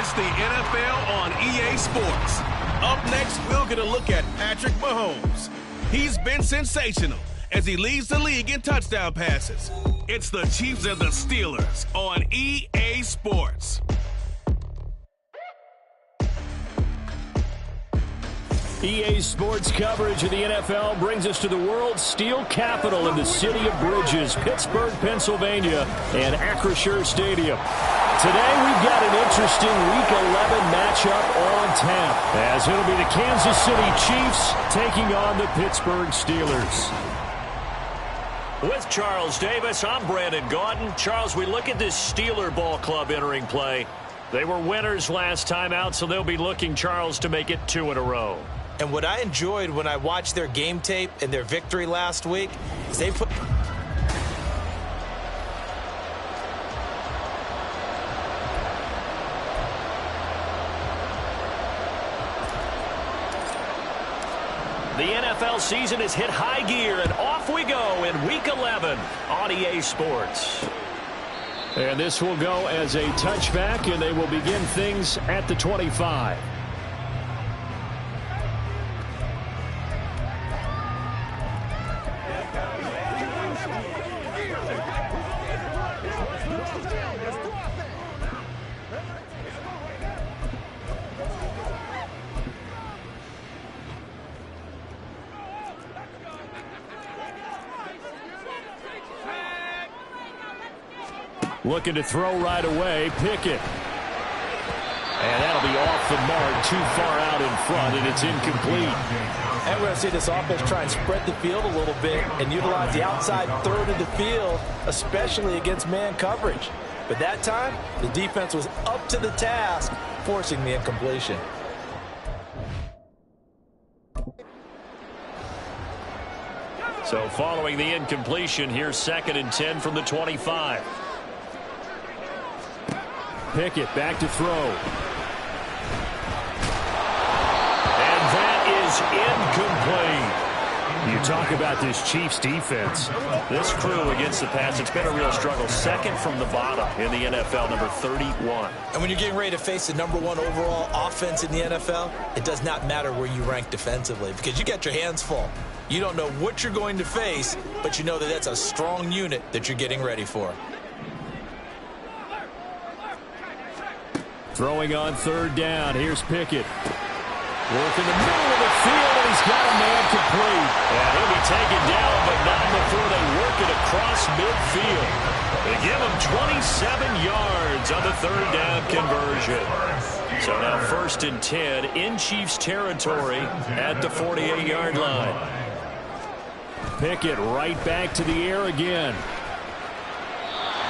It's the NFL on EA Sports. Up next, we're going to look at Patrick Mahomes. He's been sensational as he leads the league in touchdown passes. It's the Chiefs and the Steelers on EA Sports. EA Sports coverage of the NFL brings us to the world's steel capital in the city of bridges, Pittsburgh, Pennsylvania, and Acrisure Stadium. Today we've got an interesting Week 11 matchup on tap, as it'll be the Kansas City Chiefs taking on the Pittsburgh Steelers. With Charles Davis, I'm Brandon Gaudin. Charles, we look at this Steeler ball club entering play. They were winners last time out, so they'll be looking, Charles, to make it 2 in a row. And what I enjoyed when I watched their game tape and their victory last week is they put... The NFL season has hit high gear, and off we go in Week 11 on EA Sports. And this will go as a touchback, and they will begin things at the 25. Looking to throw right away, Pickett. And that'll be off the mark, too far out in front, and it's incomplete. And we're going to see this offense try and spread the field a little bit and utilize the outside third of the field, especially against man coverage. But that time, the defense was up to the task, forcing the incompletion. So following the incompletion, here's 2nd and 10 from the 25. Pickett back to throw. And that is incomplete. You talk about this Chiefs defense. This crew against the pass, it's been a real struggle. 2nd from the bottom in the NFL, number 31. And when you're getting ready to face the #1 overall offense in the NFL, it does not matter where you rank defensively because you got your hands full. You don't know what you're going to face, but you know that that's a strong unit that you're getting ready for. Throwing on 3rd down. Here's Pickett. Work in the middle of the field, and he's got a man complete. And he'll be taken down, but not before they work it across midfield. They give him 27 yards on the 3rd down conversion. So now 1st and 10 in Chiefs territory at the 48-yard line. Pickett right back to the air again.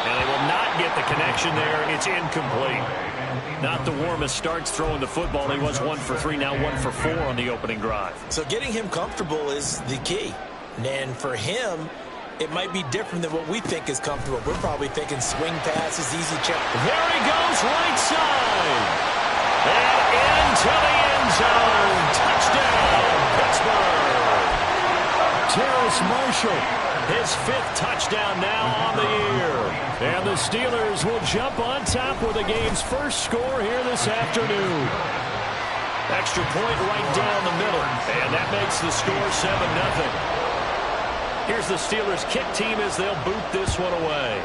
And they will not get the connection there. It's incomplete. Not the warmest starts throwing the football. He was 1 for 3, now 1 for 4 on the opening drive. So getting him comfortable is the key. And for him, it might be different than what we think is comfortable. We're probably thinking swing passes, easy check. There he goes, right side. And into the end zone. Touchdown, Pittsburgh. Terrace Marshall. His 5th touchdown now on the year. And the Steelers will jump on top with the game's first score here this afternoon. Extra point right down the middle. And that makes the score 7-0. Here's the Steelers kick team as they'll boot this one away.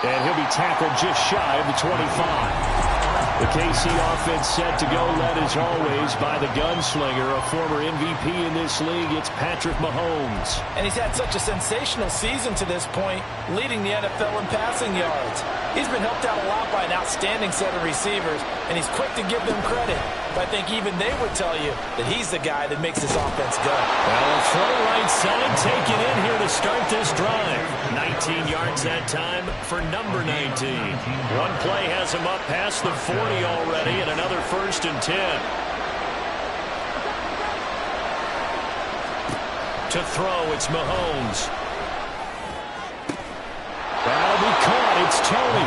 And he'll be tackled just shy of the 25. The KC offense set to go, led as always by the gunslinger, a former MVP in this league. It's Patrick Mahomes. And he's had such a sensational season to this point, leading the NFL in passing yards. He's been helped out a lot by an outstanding set of receivers, and he's quick to give them credit. But I think even they would tell you that he's the guy that makes this offense go. Well, a throw right side taken in here to start this drive. 19 yards that time for number 19. One play has him up past the 40 already, and another 1st and 10. To throw, it's Mahomes. That'll be caught. It's Tony.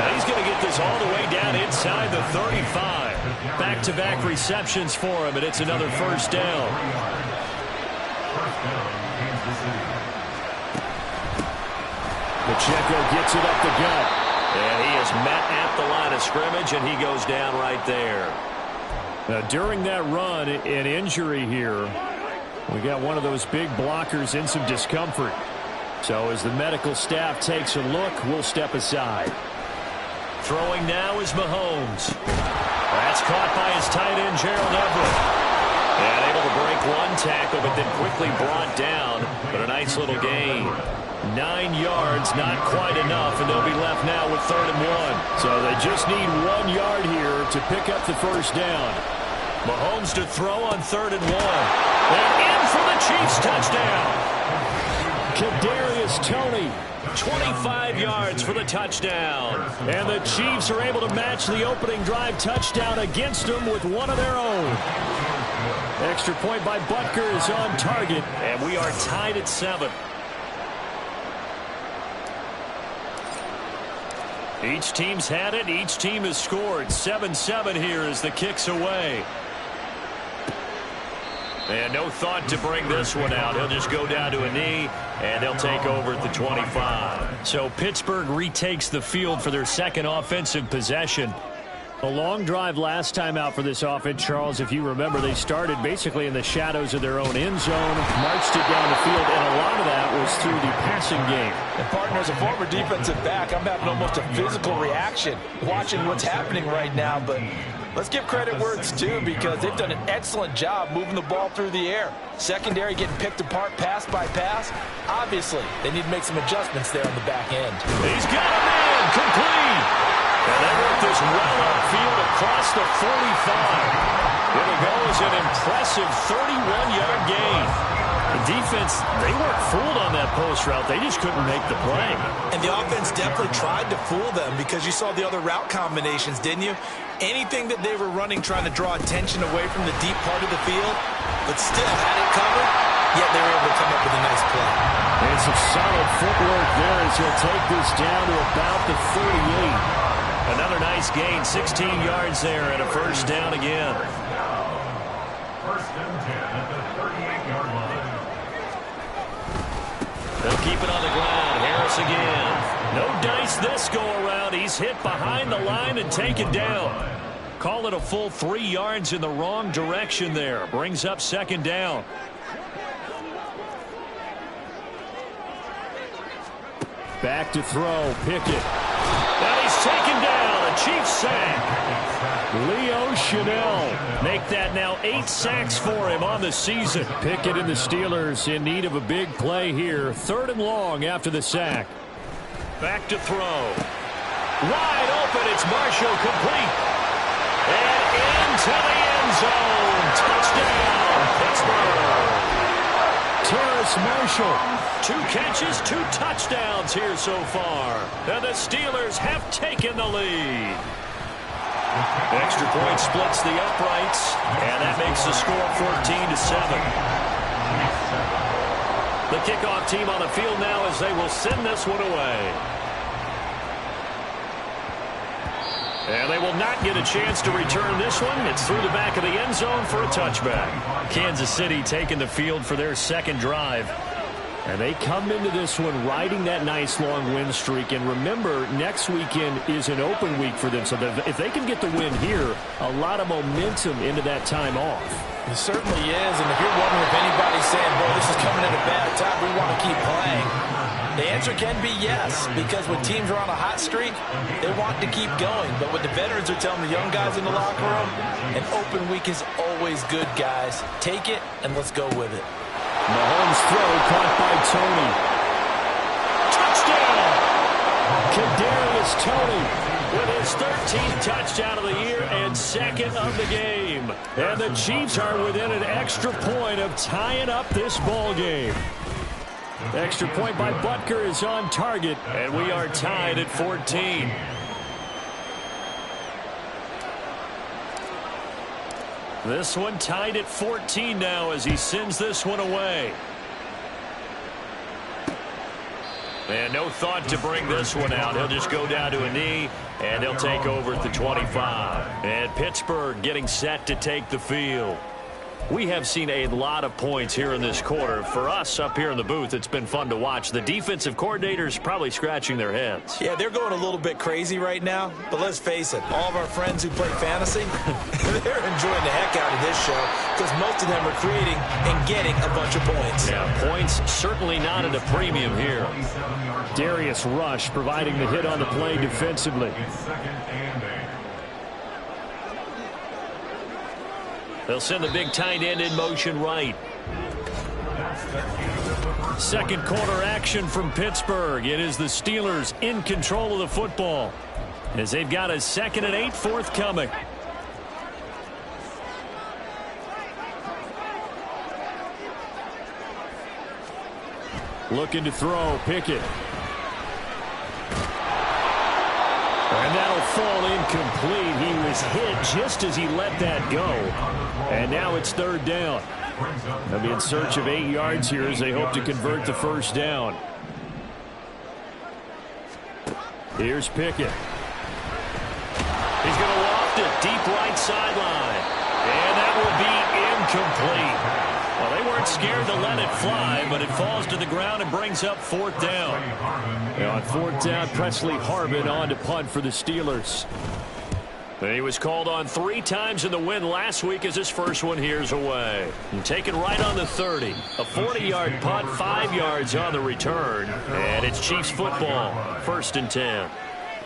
Now he's going to get this all the way down inside the 35. Back-to-back receptions for him, and it's another 1st down. Pacheco gets it up the gut. And he is met at the line of scrimmage, and he goes down right there. Now, during that run, an injury here. We got one of those big blockers in some discomfort. So as the medical staff takes a look, we'll step aside. Throwing now is Mahomes. That's caught by his tight end, Gerald Everett. And able to break one tackle, but then quickly brought down. But a nice little gain. 9 yards, not quite enough, and they'll be left now with 3rd and 1. So they just need 1 yard here to pick up the first down. Mahomes to throw on 3rd and 1. And in for the Chiefs touchdown. Kadarius Toney. 25 yards for the touchdown. And the Chiefs are able to match the opening drive touchdown against them with one of their own. Extra point by Butker is on target. And we are tied at 7. Each team's had it. Each team has scored. 7-7 here as the kick's away. And no thought to bring this one out. He'll just go down to a knee, and they'll take over at the 25. So Pittsburgh retakes the field for their second offensive possession. A long drive last time out for this offense, Charles. If you remember, they started basically in the shadows of their own end zone, marched it down the field, and a lot of that was through the passing game. And partner, as a former defensive back, I'm having almost a physical reaction watching what's happening right now. But let's give credit where it's due, because they've done an excellent job moving the ball through the air. Secondary getting picked apart pass by pass. Obviously, they need to make some adjustments there on the back end. He's got a man complete. And they work this well upfield across the 45. Here we go is an impressive 31-yard gain. The defense, they weren't fooled on that post route. They just couldn't make the play. And the offense definitely tried to fool them, because you saw the other route combinations, didn't you? Anything that they were running trying to draw attention away from the deep part of the field, but still had it covered, yet they were able to come up with a nice play. And some solid footwork there as he'll take this down to about the 38. Another nice gain, 16 yards there, and a first down again. First and 10 at the 38-yard line. They'll keep it on the ground. Harris again. No dice this go-around. He's hit behind the line and taken down. Call it a full 3 yards in the wrong direction there. Brings up 2nd down. Back to throw. Pickett. Now he's taken down. A Chiefs sack. Leo Chanel. Make that now 8 sacks for him on the season. Pickett and the Steelers in need of a big play here. 3rd and long after the sack. Back to throw. Wide open. It's Marshall complete. And into the end zone. Touchdown, Pittsburgh. Terrace Marshall. 2 catches, 2 touchdowns here so far. And the Steelers have taken the lead. Extra point splits the uprights, and that makes the score 14-7. The kickoff team on the field now as they will send this one away. And they will not get a chance to return this one. It's through the back of the end zone for a touchback. Kansas City taking the field for their second drive. And they come into this one riding that nice long win streak. And remember, next weekend is an open week for them. So if they can get the win here, a lot of momentum into that time off. It certainly is. And if you're wondering if anybody's saying, boy, this is coming at a bad time, we want to keep playing, the answer can be yes. Because when teams are on a hot streak, they want to keep going. But what the veterans are telling the young guys in the locker room, an open week is always good, guys. Take it, and let's go with it. Mahomes' throw caught by Toney. Touchdown! Kadarius Toney with his 13th touchdown of the year and 2nd of the game. And the Chiefs are within an extra point of tying up this ball game. Extra point by Butker is on target. And we are tied at 14. This one tied at 14 now as he sends this one away. And no thought to bring this one out. He'll just go down to a knee, and they'll take over at the 25. And Pittsburgh getting set to take the field. We have seen a lot of points here in this quarter. For us up here in the booth, it's been fun to watch. The defensive coordinators probably scratching their heads. Yeah, they're going a little bit crazy right now, but let's face it, all of our friends who play fantasy, they're enjoying the heck out of this show because most of them are creating and getting a bunch of points. Yeah, points certainly not at a premium here. Darius Rush providing the hit on the play defensively. They'll send the big tight end in motion right. Second quarter action from Pittsburgh. It is the Steelers in control of the football as they've got a 2nd and 8 forthcoming. Looking to throw, Pickett. And that'll fall incomplete. He was hit just as he let that go. And now it's 3rd down. They'll be in search of 8 yards here as they hope to convert the first down. Here's Pickett. He's going to loft it deep right sideline. And that will be incomplete. Well, they weren't scared to let it fly, but it falls to the ground and brings up 4th down. And on 4th down, Presley Harvin on to punt for the Steelers. He was called on 3 times in the win last week as his first one here's away. And taken right on the 30. A 40-yard punt, 5 yards on the return. And it's Chiefs football, 1st and 10.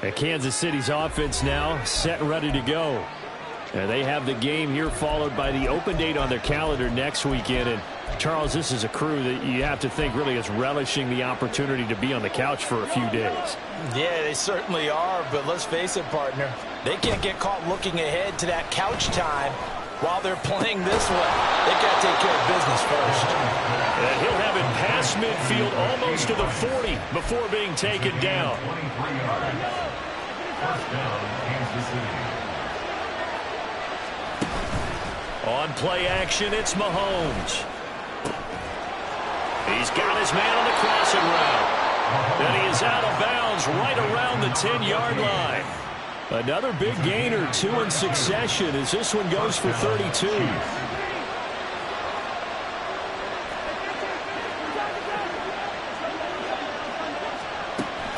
And Kansas City's offense now set and ready to go. And they have the game here followed by the open date on their calendar next weekend. And Charles, this is a crew that you have to think really is relishing the opportunity to be on the couch for a few days. Yeah, they certainly are, but let's face it, partner. They can't get caught looking ahead to that couch time while they're playing this way. They've got to take care of business first. And he'll have it past midfield almost to the 40 before being taken down. First down, Kansas City. On play action, it's Mahomes. He's got his man on the crossing route. And he is out of bounds right around the 10-yard line. Another big gainer, 2 in succession as this one goes for 32.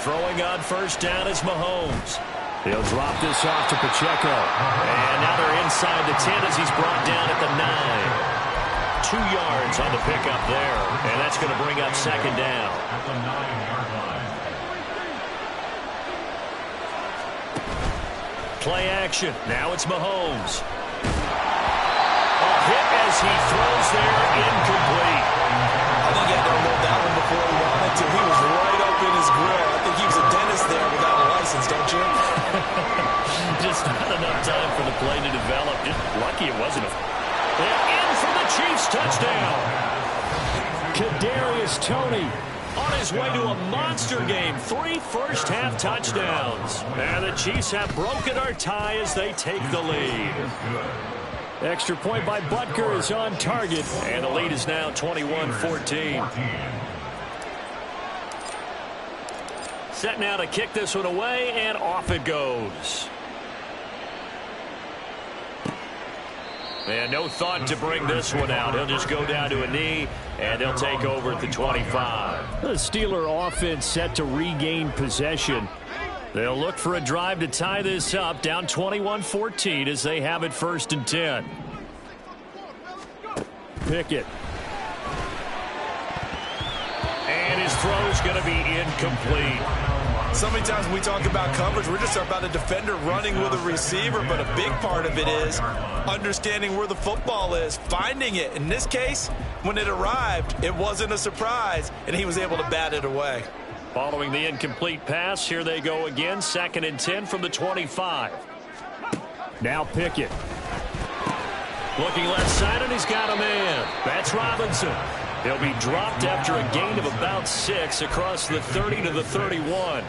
Throwing on first down is Mahomes. He'll drop this off to Pacheco. And now they're inside the 10 as he's brought down at the 9. 2 yards on the pickup there. And that's going to bring up 2nd down. At the 9-yard line. Play action. Now it's Mahomes. A hit as he throws there, incomplete. I think he had to unload that one before he wanted to. He was right up in his grill. I think he was a dentist there without a license, don't you? Just not enough time for the play to develop. Just lucky it wasn't a... They're in for the Chiefs touchdown. Kadarius Toney on his way to a monster game. 3 first-half touchdowns. And the Chiefs have broken our tie as they take the lead. Extra point by Butker is on target. And the lead is now 21-14. Set now to kick this one away, and off it goes. And no thought to bring this one out. He'll just go down to a knee, and they'll take over at the 25. The Steeler offense set to regain possession. They'll look for a drive to tie this up, down 21-14 as they have it 1st and 10. Pickett. And his throw is going to be incomplete. So many times when we talk about coverage, we're just about a defender running with a receiver, but a big part of it is understanding where the football is, finding it. In this case, when it arrived, it wasn't a surprise, and he was able to bat it away. Following the incomplete pass, here they go again, 2nd and 10 from the 25. Now Pickett. Looking left side, and he's got a man. That's Robinson. He'll be dropped after a gain of about 6 across the 30 to the 31.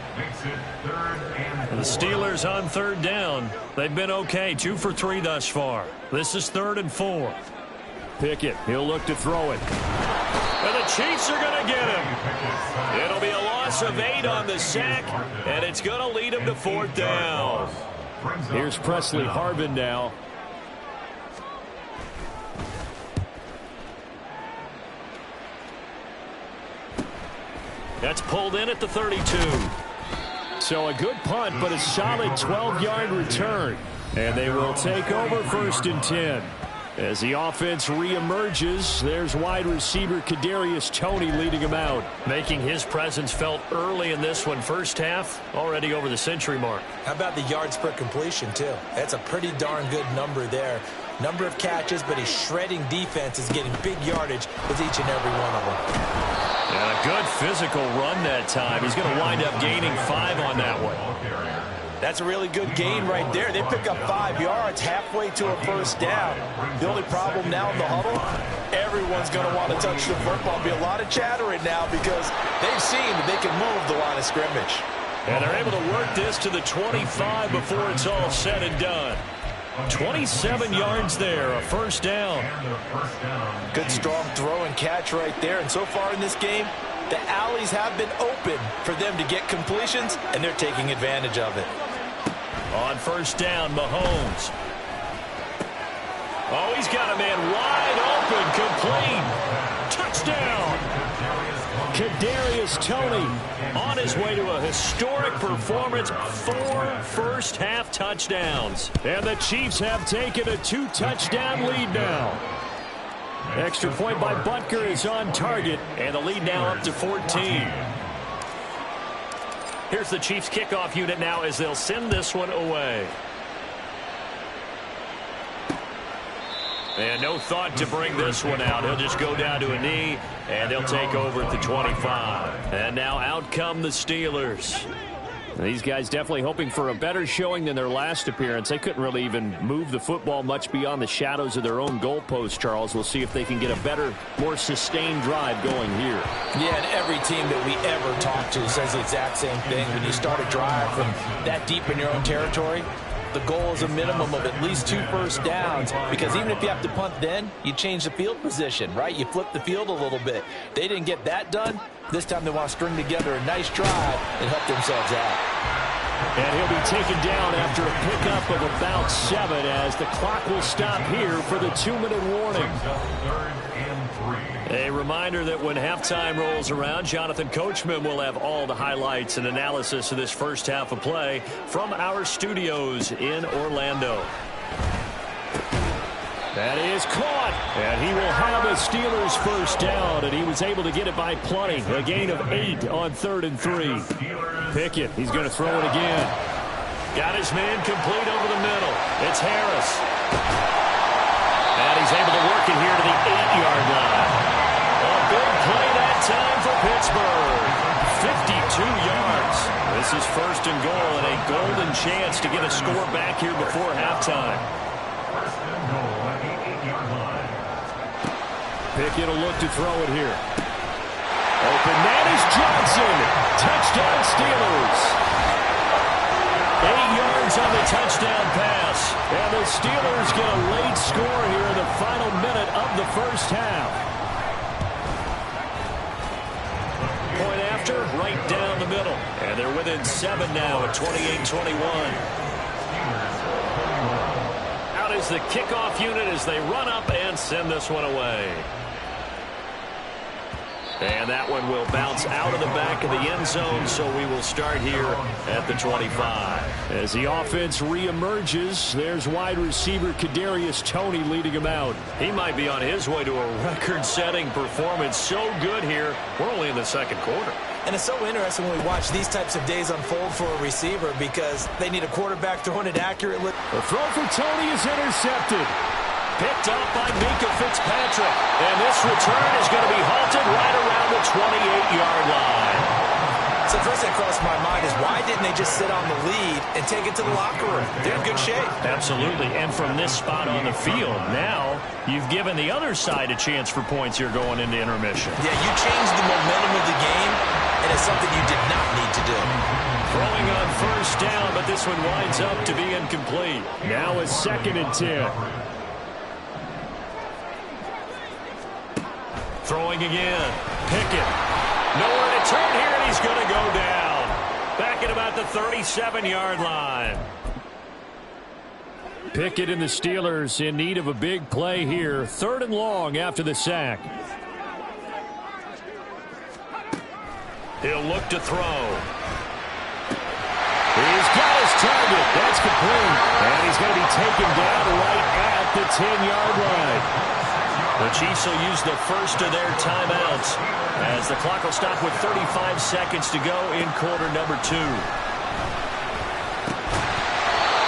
The Steelers on 3rd down. They've been okay, 2 for 3 thus far. This is 3rd and 4. Pickett, he'll look to throw it. And the Chiefs are going to get him. It'll be a loss of 8 on the sack, and it's going to lead him to 4th down. Here's Presley Harvin now. That's pulled in at the 32. So a good punt, but a solid 12-yard return. And they will take over 1st and 10. As the offense reemerges, there's wide receiver Kadarius Toney leading him out. Making his presence felt early in this one. First half, already over the century mark. How about the yards per completion, too? That's a pretty darn good number there. Number of catches, but he's shredding defenses, getting big yardage with each and every one of them. And a good physical run that time. He's going to wind up gaining 5 on that one. That's a really good gain right there. They pick up 5 yards halfway to a first down. The only problem now in the huddle, everyone's going to want to touch the football. Be a lot of chattering now because they've seen that they can move the line of scrimmage. And they're able to work this to the 25 before it's all said and done. 27 yards there, a first down. Good strong throw and catch right there. And so far in this game, the alleys have been open for them to get completions, and they're taking advantage of it. On first down, Mahomes. Oh, he's got a man wide open, complete. Touchdown. Kadarius Toney On his way to a historic performance, 4 first-half touchdowns. And the Chiefs have taken a 2-touchdown lead now. Extra point by Butker is on target. And the lead now up to 14. Here's the Chiefs kickoff unit now as they'll send this one away. And no thought to bring this one out. He'll just go down to a knee, and they'll take over at the 25. And now out come the Steelers. These guys definitely hoping for a better showing than their last appearance. They couldn't really even move the football much beyond the shadows of their own goalpost, Charles. We'll see if they can get a better, more sustained drive going here. Yeah, and every team that we ever talk to says the exact same thing. When you start a drive from that deep in your own territory, the goal is a minimum of at least 2 first downs, because even if you have to punt then, you change the field position, right? You flip the field a little bit. They didn't get that done. This time they want to string together a nice drive and help themselves out. And he'll be taken down after a pickup of about 7 as the clock will stop here for the 2-minute warning. A reminder that when halftime rolls around, Jonathan Coachman will have all the highlights and analysis of this first half of play from our studios in Orlando. That is caught, and he will have a Steelers first down, and he was able to get it by plenty. A gain of 8 on 3rd and 3. Pickett, he's going to throw it again. Got his man complete over the middle. It's Harris. And he's able to work it here to the 8-yard line. A big play that time for Pittsburgh. 52 yards. This is 1st and goal and a golden chance to get a score back here before halftime. Pickett will look to throw it here. Open man is Johnson. Touchdown Steelers. 8 yards on the touchdown pass. And the Steelers get a late score here in the final minute of the first half. Point after, right down the middle. And they're within 7 now at 28-21. Out is the kickoff unit as they run up and send this one away. And that one will bounce out of the back of the end zone, so we will start here at the 25. As the offense reemerges, there's wide receiver Kadarius Toney leading him out. He might be on his way to a record-setting performance. So good here. We're only in the second quarter. And it's so interesting when we watch these types of days unfold for a receiver because they need a quarterback throwing it accurately. The throw for Toney is intercepted. Picked up by Minka Fitzpatrick. And this return is going to be halted right around the 28-yard line. So the first thing that crossed my mind is why didn't they just sit on the lead and take it to the locker room? They're in good shape. Absolutely. And from this spot on the field, now you've given the other side a chance for points here going into intermission. Yeah, you changed the momentum of the game, and it's something you did not need to do. Throwing on first down, but this one winds up to be incomplete. Now a 2nd and 10. Throwing again. Pickett. Nowhere to turn here, and he's going to go down. Back at about the 37-yard line. Pickett and the Steelers in need of a big play here. 3rd and long after the sack. He'll look to throw. He's got his target. That's complete. And he's going to be taken down right at the 10-yard line. The Chiefs will use the first of their timeouts as the clock will stop with 35 seconds to go in quarter number 2.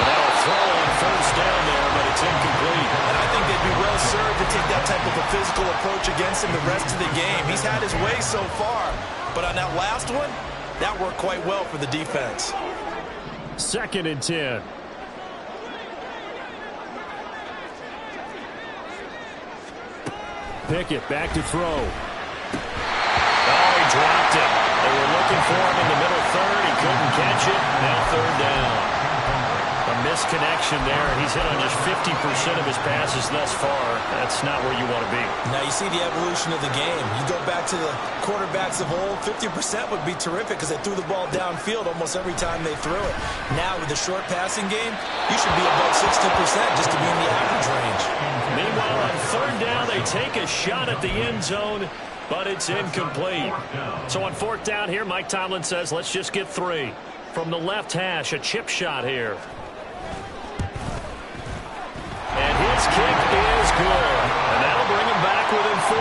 That'll throw on first down there, but it's incomplete. And I think they'd be well served to take that type of a physical approach against him the rest of the game. He's had his way so far, but on that last one, that worked quite well for the defense. 2nd and 10. Pickett back to throw. Oh, he dropped it. They were looking for him in the middle third. He couldn't catch it. Now 3rd down. A misconnection there. He's hit on just 50% of his passes thus far. That's not where you want to be. Now you see the evolution of the game. You go back to the quarterbacks of old, 50% would be terrific because they threw the ball downfield almost every time they threw it. Now with the short passing game, you should be above 60% just to be in the average range. Meanwhile, on 3rd down, they take a shot at the end zone, but it's incomplete. So on 4th down here, Mike Tomlin says, let's just get 3. From the left hash, a chip shot here. And his kick is good. And that'll bring him back within 4.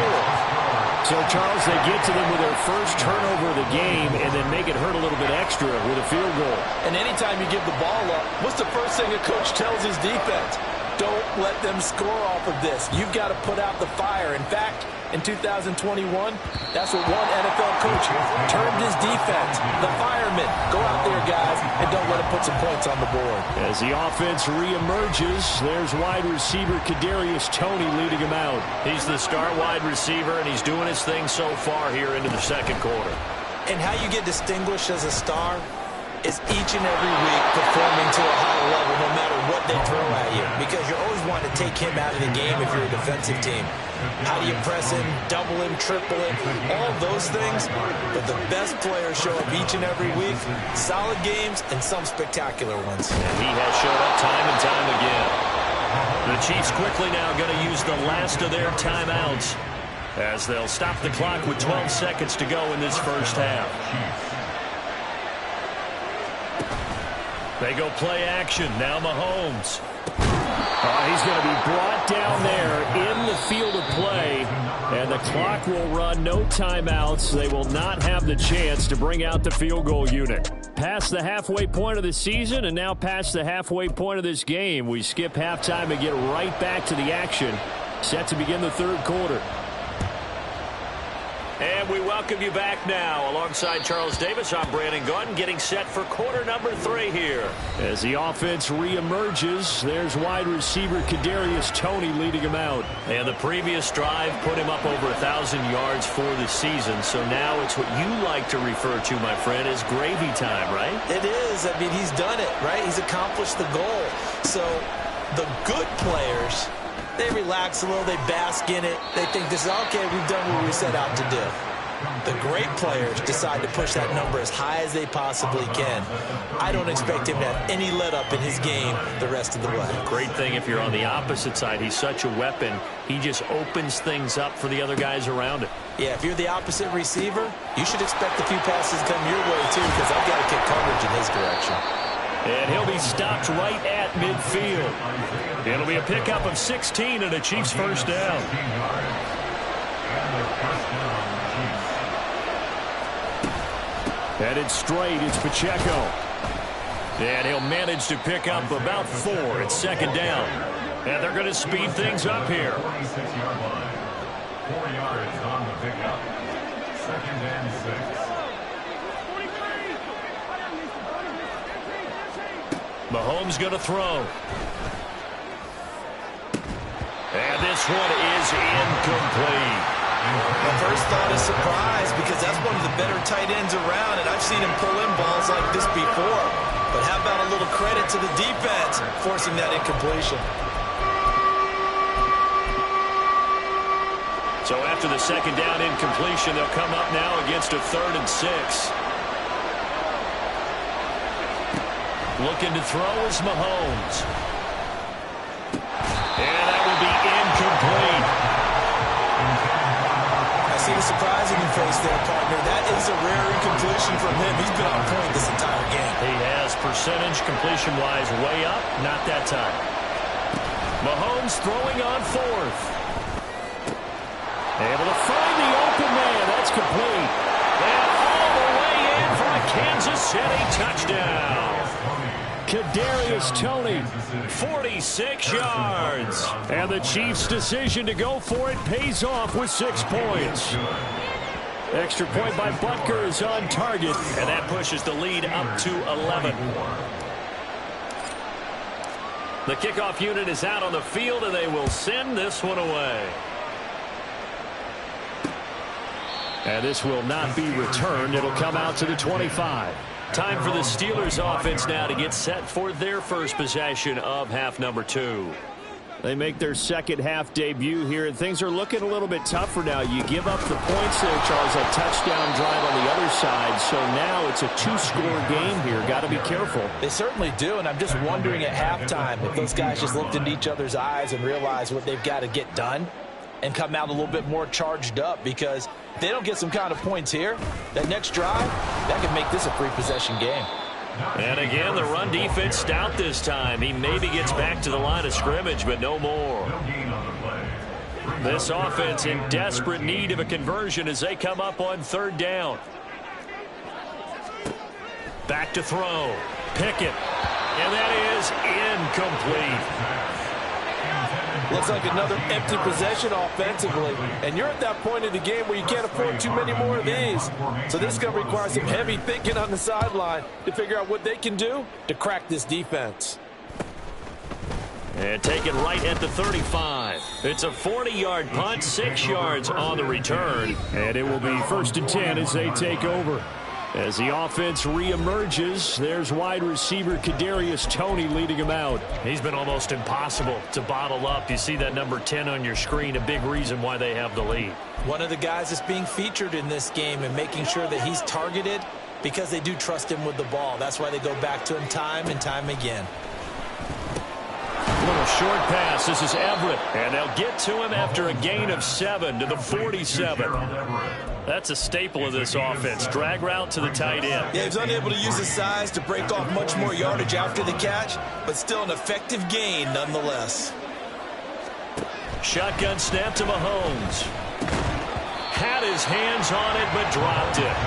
So, Charles, they get to them with their first turnover of the game and then make it hurt a little bit extra with a field goal. And anytime you give the ball up, what's the first thing a coach tells his defense? Don't let them score off of this. You've got to put out the fire. In fact, in 2021, that's what one NFL coach termed his defense, the firemen. Go out there, guys, and don't let them put some points on the board. As the offense reemerges, there's wide receiver Kadarius Toney leading him out. He's the star wide receiver, and he's doing his thing so far here into the 2nd quarter. And how you get distinguished as a star is each and every week performing to a high level no matter what they throw at you, because you always want to take him out of the game if you're a defensive team. How do you press him, double him, triple him, all those things? But the best players show up each and every week, solid games and some spectacular ones. And he has showed up time and time again. The Chiefs quickly now going to use the last of their timeouts as they'll stop the clock with 12 seconds to go in this first half. They go play action. Now Mahomes. He's going to be brought down there in the field of play, and the clock will run. No timeouts. They will not have the chance to bring out the field goal unit. Past the halfway point of the season and now past the halfway point of this game. We skip halftime and get right back to the action. Set to begin the 3rd quarter. And we welcome you back now. Alongside Charles Davis, I'm Brandon Gaudin, getting set for quarter number 3 here. As the offense reemerges, there's wide receiver Kadarius Toney leading him out. And the previous drive put him up over 1,000 yards for the season. So now it's what you like to refer to, my friend, as gravy time, right? It is. I mean, he's done it, right? He's accomplished the goal. So the good players, they relax a little, they bask in it. They think this is, okay, we've done what we set out to do. The great players decide to push that number as high as they possibly can. I don't expect him to have any let-up in his game the rest of the way. Great thing if you're on the opposite side. He's such a weapon. He just opens things up for the other guys around him. Yeah, if you're the opposite receiver, you should expect a few passes come your way, too, because I've got to kick coverage in his direction. And he'll be stopped right at midfield. It'll be a pickup of 16 and a Chiefs first down. Headed straight, it's Pacheco. And he'll manage to pick up about 4 at 2nd down. And they're going to speed things up here. 4 yards on the pickup. 2nd and 6. Mahomes going to throw. And this one is incomplete. My first thought is surprise, because that's one of the better tight ends around, and I've seen him pull in balls like this before. But how about a little credit to the defense forcing that incompletion? So after the 2nd down incompletion, they'll come up now against a 3rd and 6. Looking to throw is Mahomes. And that will be incomplete. I see the surprising and face there, partner. That is a rare incompletion from him. He's been on point this entire game. He has percentage completion-wise way up. Not that time. Mahomes throwing on fourth. Able to find the open man. That's complete. And all the way in for a Kansas City touchdown. Kadarius Toney, 46 yards. And the Chiefs' decision to go for it pays off with 6 points. Extra point by Butker is on target, and that pushes the lead up to 11. The kickoff unit is out on the field, and they will send this one away. And this will not be returned. It'll come out to the 25. Time for the Steelers offense now to get set for their first possession of half number 2. They make their second half debut here, and things are looking a little bit tougher now. You give up the points there, Charles, that touchdown drive on the other side. So now it's a 2-score game here. Got to be careful. They certainly do, and I'm just wondering at halftime if those guys just looked into each other's eyes and realized what they've got to get done and come out a little bit more charged up, because if they don't get some kind of points here, that next drive, that could make this a free-possession game. And again, the run defense stout this time. He maybe gets back to the line of scrimmage, but no more. This offense in desperate need of a conversion as they come up on third down. Back to throw. Pickett. And that is incomplete. Looks like another empty possession offensively. And you're at that point in the game where you can't afford too many more of these. So this is going to require some heavy thinking on the sideline to figure out what they can do to crack this defense. And taken right at the 35. It's a 40-yard punt, 6 yards on the return. And it will be 1st and 10 as they take over. As the offense reemerges, there's wide receiver Kadarius Toney leading him out. He's been almost impossible to bottle up. You see that number 10 on your screen, a big reason why they have the lead. One of the guys that's being featured in this game and making sure that he's targeted because they do trust him with the ball. That's why they go back to him time and time again. Little short pass. This is Everett. And they'll get to him after a gain of 7 to the 47. That's a staple of this offense. Drag route to the tight end. Yeah, he's unable to use his size to break off much more yardage after the catch, but still an effective gain nonetheless. Shotgun snap to Mahomes. Had his hands on it, but dropped it.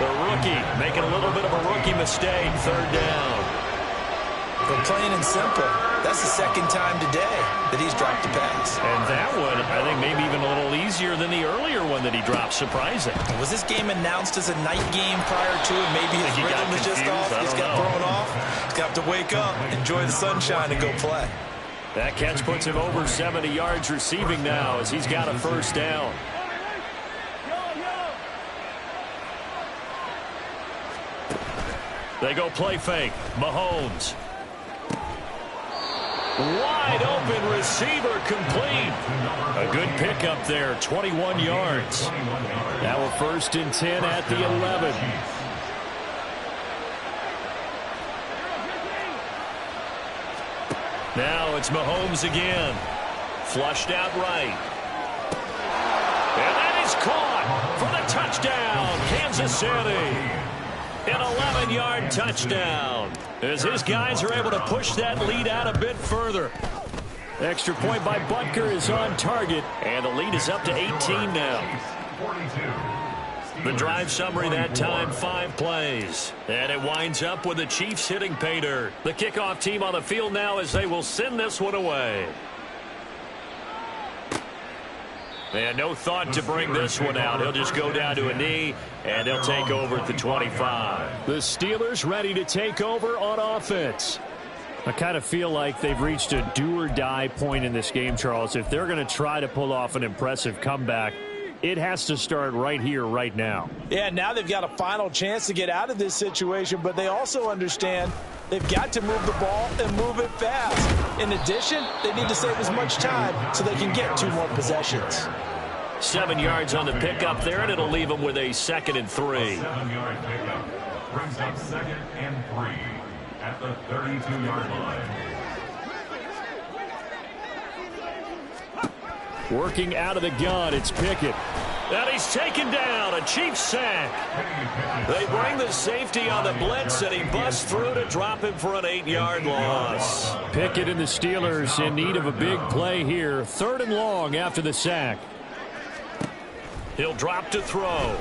The rookie making a little bit of a rookie mistake. Third down. But plain and simple, that's the second time today that he's dropped a pass. And that one, I think, maybe even a little easier than the earlier one that he dropped. Surprising. Was this game announced as a night game prior to it? Maybe his rhythm was just off. He's got thrown off. He's got to wake up, enjoy the sunshine, and go play. That catch puts him over 70 yards receiving now as he's got a first down. They go play fake. Mahomes. Wide open receiver complete. A good pickup there, 21 yards. Now a 1st and 10 at the 11. Now it's Mahomes again. Flushed out right. And that is caught for the touchdown, Kansas City. An 11-yard touchdown as his guys are able to push that lead out a bit further. Extra point by Butker is on target. And the lead is up to 18 now. The drive summary that time, 5 plays. And it winds up with the Chiefs hitting pay dirt. The kickoff team on the field now as they will send this one away. And no thought to bring this one out. He'll just go down to a knee, and they'll take over at the 25. The Steelers ready to take over on offense. I kind of feel like they've reached a do-or-die point in this game, Charles. If they're going to try to pull off an impressive comeback, it has to start right here, right now. Yeah, now they've got a final chance to get out of this situation, but they also understand they've got to move the ball and move it fast. In addition, they need to save as much time so they can get 2 more possessions. 7 yards on the pickup there, and it'll leave them with a 2nd and 3. 7-yard pickup brings up 2nd and 3 at the 32-yard line. Working out of the gun, it's Pickett. And he's taken down, a Chiefs sack. They bring the safety on the blitz, and he busts through to drop him for an 8-yard loss. Pickett and the Steelers in need of a big play here. 3rd and long after the sack. He'll drop to throw.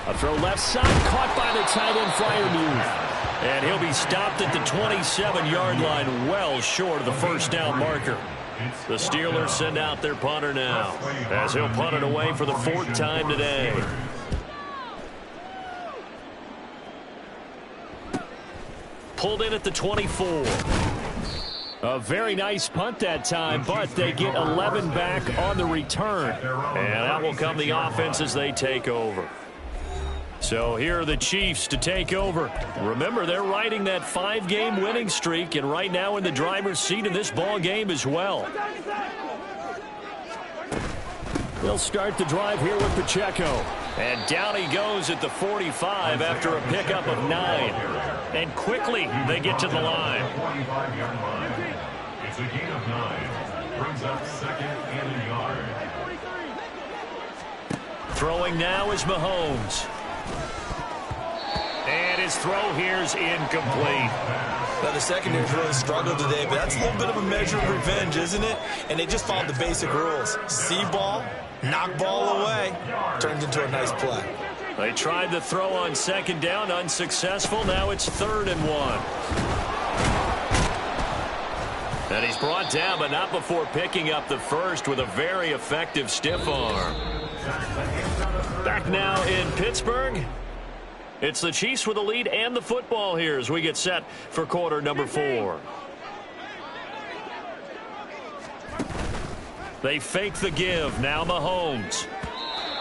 A throw left side, caught by the tight end Freiermuth. And he'll be stopped at the 27-yard line, well short of the first down marker. The Steelers send out their punter now, as he'll punt it away for the 4th time today. Pulled in at the 24. A very nice punt that time, but they get 11 back on the return. And out will come the offense as they take over. So here are the Chiefs to take over. Remember, they're riding that 5-game winning streak, and right now in the driver's seat in this ball game as well. They'll start the drive here with Pacheco. And down he goes at the 45 after a pickup of 9. And quickly they get to the line. It's a gain of 9. Brings up 2nd and a yard. Throwing now is Mahomes. And his throw here's incomplete. Now, the secondary's really struggled today, but that's a little bit of a measure of revenge, isn't it? And they just followed the basic rules. See ball, knock ball away. Turns into a nice play. They tried the throw on 2nd down, unsuccessful. Now it's 3rd and 1. And he's brought down, but not before picking up the first with a very effective stiff arm. Back now in Pittsburgh. It's the Chiefs with the lead and the football here as we get set for quarter number 4. They fake the give. Now Mahomes.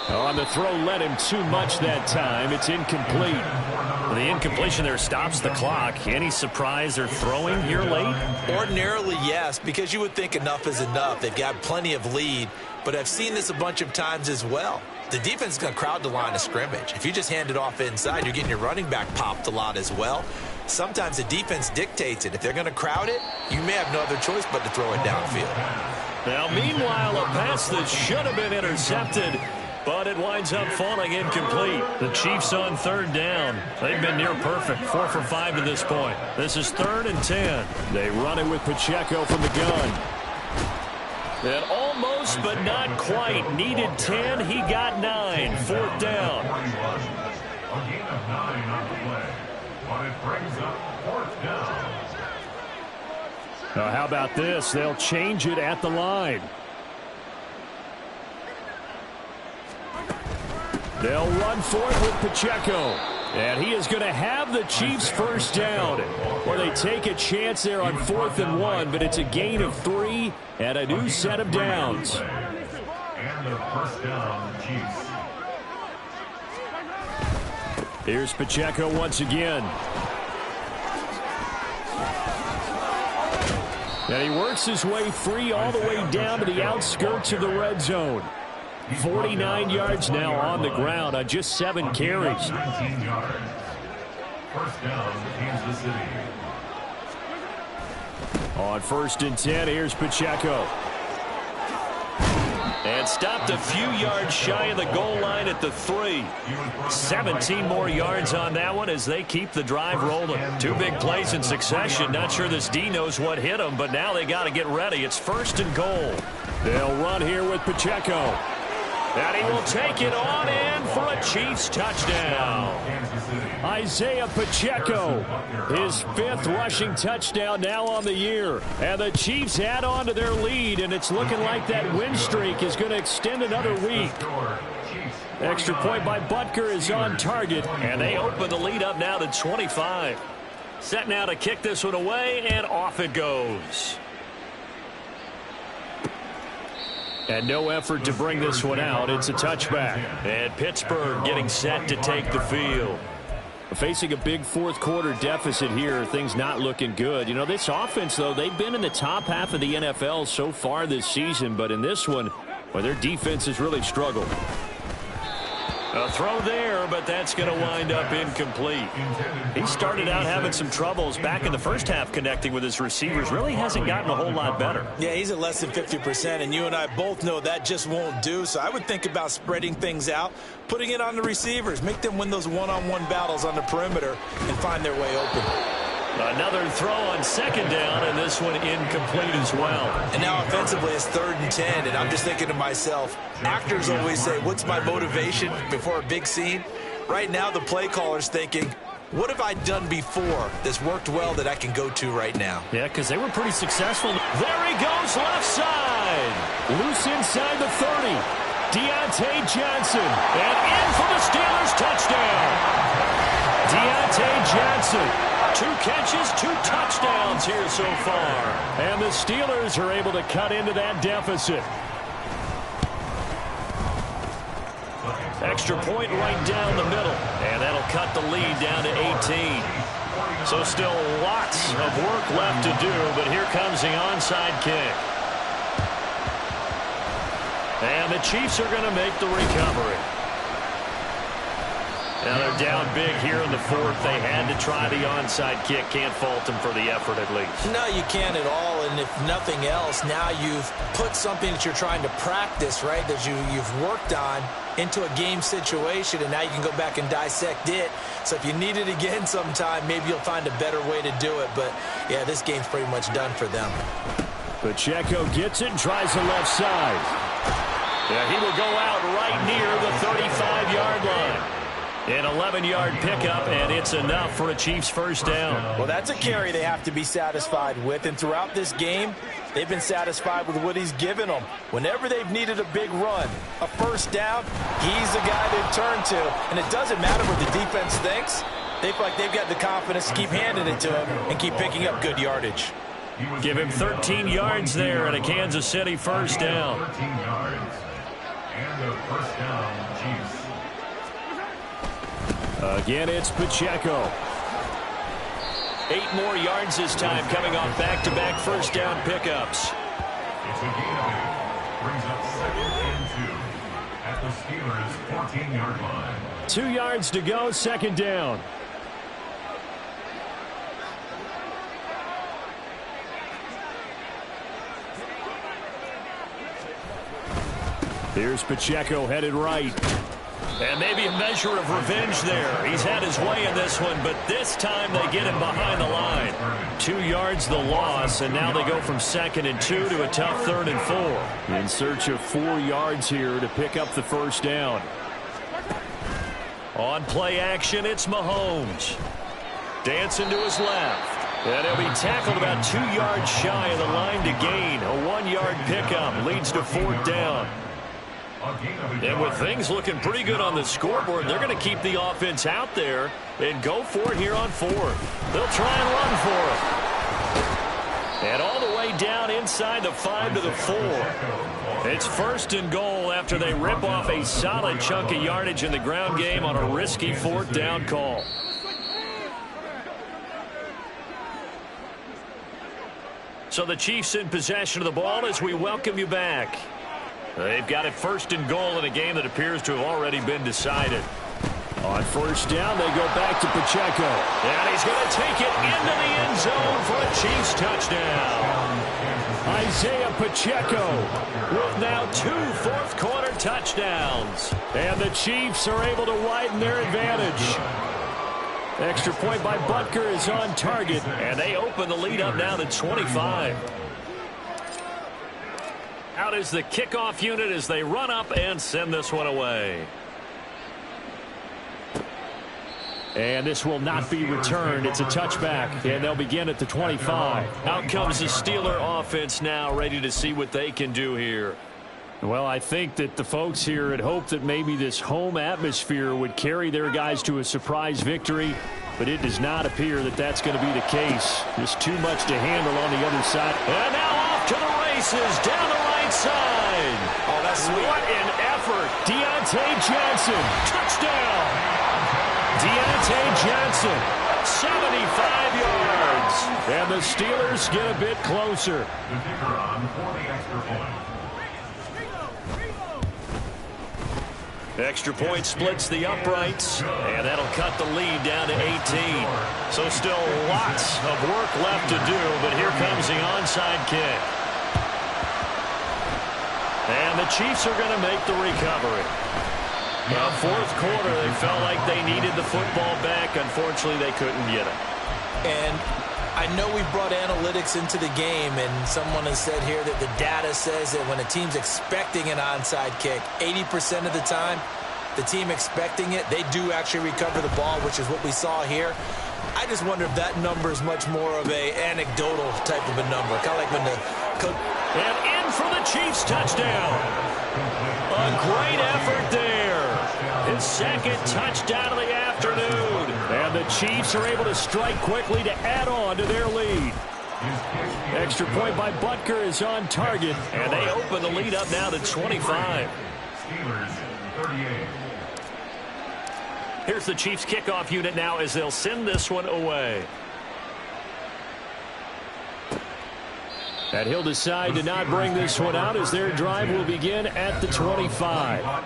On the throw, led him too much that time. It's incomplete. The incompletion there stops the clock. Any surprise they're throwing here late? Ordinarily, yes, because you would think enough is enough. They've got plenty of lead, but I've seen this a bunch of times as well. The defense is going to crowd the line of scrimmage. If you just hand it off inside, you're getting your running back popped a lot as well. Sometimes the defense dictates it. If they're going to crowd it, you may have no other choice but to throw it downfield. Now, meanwhile, a pass that should have been intercepted, but it winds up falling incomplete. The Chiefs on 3rd down. They've been near perfect, 4 for 5 to this point. This is 3rd and 10. They run it with Pacheco from the gun. And almost, but not quite. Needed 10. He got 9. 4th down. A gain of 9 on the play. But it brings up 4th down. Now, how about this? They'll change it at the line. They'll run for it with Pacheco. And he is going to have the Chiefs' first down. Well, they take a chance there on 4th and 1, but it's a gain of 3 and a new set of downs. And the first down, Chiefs. Here's Pacheco once again. And he works his way free all the way down to the outskirts of the red zone. 49 yards now on the ground on just 7 carries. 19 yards. First down, Kansas City. On 1st and 10, here's Pacheco. And stopped a few yards shy of the goal line at the 3. 17 more yards on that one as they keep the drive rolling. 2 big plays in succession. Not sure this D knows what hit them, but now they got to get ready. It's 1st and goal. They'll run here with Pacheco. And he will take it on in for a Chiefs touchdown. Isaiah Pacheco, his 5th rushing touchdown now on the year. And the Chiefs add on to their lead, and it's looking like that win streak is going to extend another week. Extra point by Butker is on target. And they open the lead up now to 25. Set now to kick this one away, and off it goes. And no effort to bring this one out. It's a touchback. And Pittsburgh getting set to take the field. Facing a big 4th quarter deficit here, things not looking good. You know, this offense, though, they've been in the top half of the NFL so far this season, but in this one, well, their defense has really struggled. A throw there, but that's going to wind up incomplete. He started out having some troubles back in the first half connecting with his receivers. Really hasn't gotten a whole lot better. Yeah, he's at less than 50%, and you and I both know that just won't do. So I would think about spreading things out, putting it on the receivers, make them win those one-on-one battles on the perimeter and find their way open. Another throw on second down, and this one incomplete as well. And now offensively it's 3rd and 10, and I'm just thinking to myself, actors always say, what's my motivation before a big scene? Right now the play caller's thinking, what have I done before that's worked well that I can go to right now? Yeah, because they were pretty successful. There he goes, left side. Loose inside the 30. Deontay Johnson. And in for the Steelers touchdown. Deontay Johnson. 2 catches, 2 touchdowns here so far. And the Steelers are able to cut into that deficit. Extra point right down the middle. And that'll cut the lead down to 18. So still lots of work left to do, but here comes the onside kick. And the Chiefs are going to make the recovery. Now they're down big here in the 4th. They had to try the onside kick. Can't fault them for the effort at least. No, you can't at all. And if nothing else, now you've put something that you're trying to practice, right, that you've worked on into a game situation, and now you can go back and dissect it. So if you need it again sometime, maybe you'll find a better way to do it. But, yeah, this game's pretty much done for them. Pacheco gets it and tries the left side. Yeah, he will go out right near the 35-yard line. An 11-yard pickup, and it's enough for a Chiefs first down. Well, that's a carry they have to be satisfied with. And throughout this game, they've been satisfied with what he's given them. Whenever they've needed a big run, a first down, he's the guy they've turned to. And it doesn't matter what the defense thinks. They feel like they've got the confidence to keep handing it to him and keep picking up good yardage. Give him 13 yards there and a Kansas City first down. 13 yards. And a first down, Chiefs. Again, it's Pacheco. 8 more yards this time, coming off back-to-back first down pickups. It's a gain of 8. Brings up 2nd and 2 at the Steelers' 14-yard line. 2 yards to go, second down. Here's Pacheco headed right. And maybe a measure of revenge there. He's had his way in this one, but this time they get him behind the line. 2 yards the loss, and now they go from 2nd and 2 to a tough 3rd and 4. In search of 4 yards here to pick up the first down. On play action, it's Mahomes. Dancing to his left. And he'll be tackled about 2 yards shy of the line to gain. A 1-yard pickup leads to 4th down. And with things looking pretty good on the scoreboard, they're going to keep the offense out there and go for it here on 4th. They'll try and run for it. And all the way down inside the 5 to the 4. It's 1st and goal after they rip off a solid chunk of yardage in the ground game on a risky 4th down call. So the Chiefs in possession of the ball as we welcome you back. They've got it 1st and goal in a game that appears to have already been decided. On first down, they go back to Pacheco. And he's going to take it into the end zone for a Chiefs touchdown. Isaiah Pacheco with now 2 fourth-quarter touchdowns. And the Chiefs are able to widen their advantage. Extra point by Butker is on target. And they open the lead up now to 25. Out is the kickoff unit as they run up and send this one away. And this will not be returned. It's a touchback, and they'll begin at the 25. Out comes the Steeler offense now, ready to see what they can do here. Well, I think that the folks here had hoped that maybe this home atmosphere would carry their guys to a surprise victory, but it does not appear that that's going to be the case. Just too much to handle on the other side. And now off to the races down the right side. Oh, that's sweet. What an effort. Deontay Johnson. Touchdown. Deontay Johnson. 75 yards. And the Steelers get a bit closer. The kicker on for the extra point. Extra point splits the uprights, and that'll cut the lead down to 18. So still lots of work left to do, but here comes the onside kick. And the Chiefs are going to make the recovery. Now, fourth quarter, they felt like they needed the football back. Unfortunately, they couldn't get it. And I know we brought analytics into the game, and someone has said here that the data says that when a team's expecting an onside kick, 80% of the time, the team expecting it, they do actually recover the ball, which is what we saw here. I just wonder if that number is much more of a anecdotal type of a number. Kind of like when the coach... And in for the Chiefs touchdown. A great effort there. His second touchdown of the afternoon. And the Chiefs are able to strike quickly to add on to their lead. Extra point by Butker is on target. And they open the lead up now to 25. Steelers 38. Here's the Chiefs kickoff unit now as they'll send this one away. And he'll decide to not bring this one out as their drive will begin at the 25.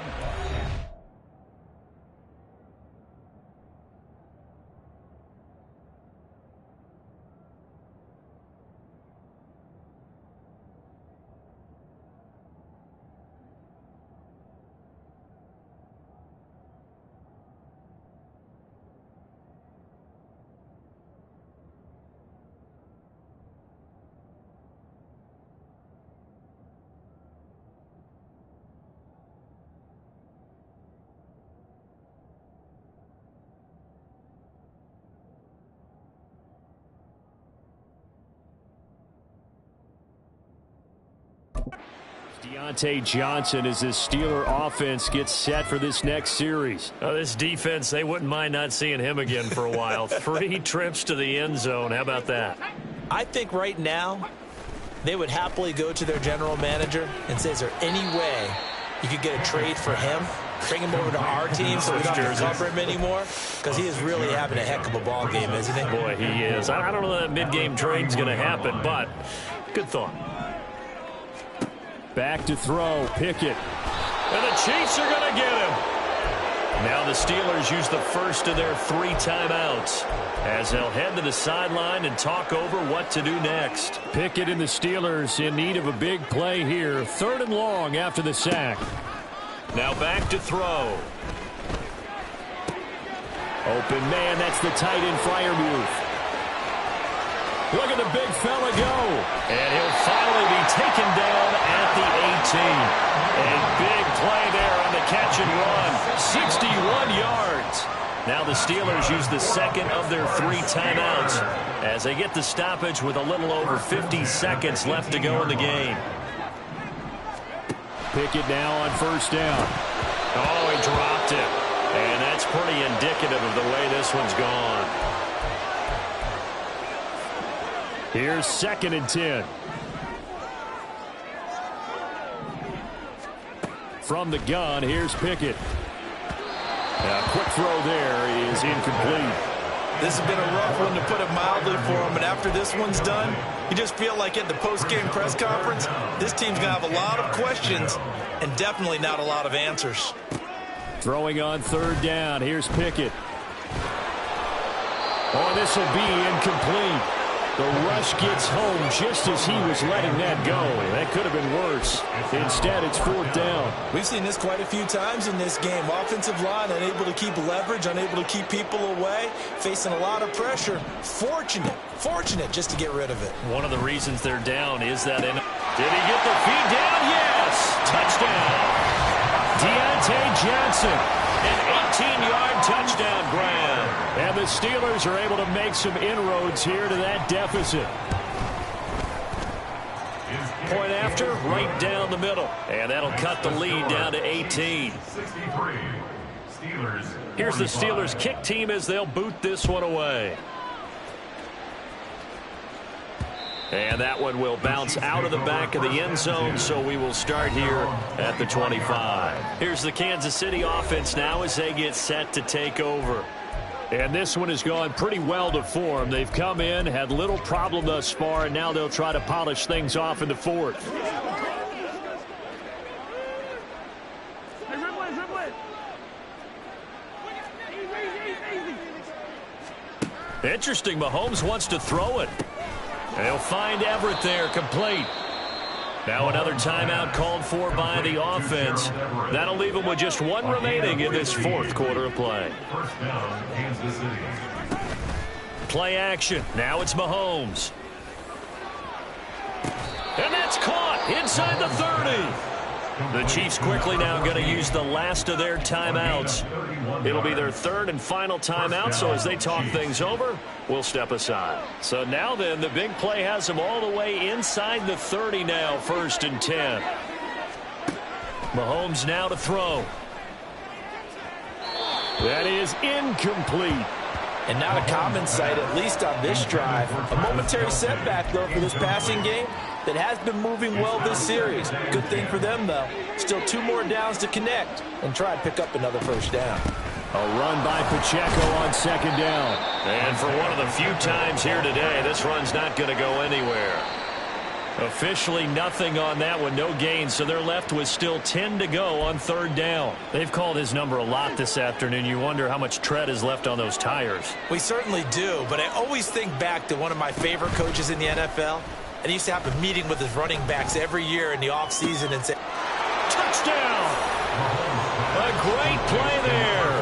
Deontay Johnson as this Steeler offense gets set for this next series. This defense, they wouldn't mind not seeing him again for a while. 3 trips to the end zone. How about that? I think right now they would happily go to their general manager and say, is there any way you could get a trade for him? Bring him over to our team so we don't have to cover him anymore? Because he is really having a heck of a ball game, isn't he? Boy, he is. I don't know that mid-game trade's going to happen, but good thought. Back to throw, Pickett. And the Chiefs are going to get him. Now the Steelers use the first of their 3 timeouts as they'll head to the sideline and talk over what to do next. Pickett and the Steelers in need of a big play here. 3rd and long after the sack. Now back to throw. Open man, that's the tight end Freiermuth. Look at the big fella go. And he'll finally be taken down at the 18. A big play there on the catch and run. 61 yards. Now the Steelers use the second of their 3 timeouts as they get the stoppage with a little over 50 seconds left to go in the game. Pickett now on 1st down. Oh, he dropped it. And that's pretty indicative of the way this one's gone. Here's 2nd and 10. From the gun, here's Pickett. A quick throw there is incomplete. This has been a rough one, to put it mildly, for him. And after this one's done, you just feel like at the post-game press conference, this team's going to have a lot of questions and definitely not a lot of answers. Throwing on 3rd down. Here's Pickett. Oh, this will be incomplete. The rush gets home just as he was letting that go. That could have been worse. Instead, it's 4th down. We've seen this quite a few times in this game. Offensive line unable to keep leverage, unable to keep people away, facing a lot of pressure. Fortunate just to get rid of it. One of the reasons they're down is that did he get the feed down? Yes! Touchdown! Deontay Johnson. An 18-yard touchdown grab. And the Steelers are able to make some inroads here to that deficit. Point after, right down the middle. And that'll cut the lead down to 18. Here's the Steelers kick team as they'll boot this one away. And that one will bounce out of the back of the end zone, so we will start here at the 25. Here's the Kansas City offense now as they get set to take over. And this one has gone pretty well to form. They've come in, had little problem thus far, and now they'll try to polish things off in the 4th. Interesting. Mahomes wants to throw it. And he'll find Everett there, complete. Now another timeout called for by the offense. That'll leave him with just one remaining in this fourth quarter of play. First down, Kansas City. Play action. Now it's Mahomes. And that's caught inside the 30. The Chiefs quickly now going to use the last of their timeouts. It'll be their third and final timeout, so as they talk things over, we'll step aside. So now then, the big play has them all the way inside the 30 now, 1st and 10. Mahomes now to throw. That is incomplete. And not a common sight, at least on this drive. A momentary setback, though, for this passing game that has been moving well this series. Good thing for them, though. Still 2 more downs to connect and try and pick up another first down. A run by Pacheco on 2nd down. And for one of the few times here today, this run's not going to go anywhere. Officially nothing on that one, no gain, so they're left with still 10 to go on 3rd down. They've called his number a lot this afternoon. You wonder how much tread is left on those tires. We certainly do, but I always think back to one of my favorite coaches in the NFL. And he used to have a meeting with his running backs every year in the offseason and say, touchdown! A great play there.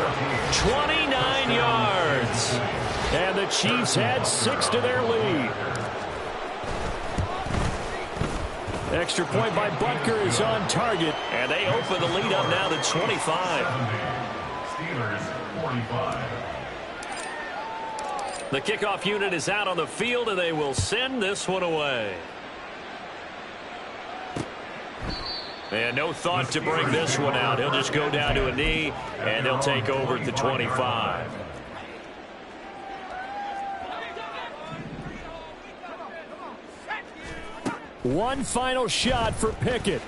29 yards. And the Chiefs add 6 to their lead. Extra point by Butker is on target. And they open the lead up now to 25. Steelers 45. The kickoff unit is out on the field, and they will send this one away. And no thought to bring this one out. He'll just go down to a knee, and he'll take over at the 25. One final shot for Pickett.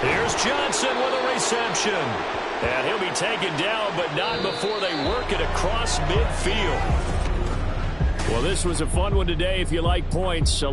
Here's Johnson with a reception. And he'll be taken down, but not before they work it across midfield. Well, this was a fun one today if you like points.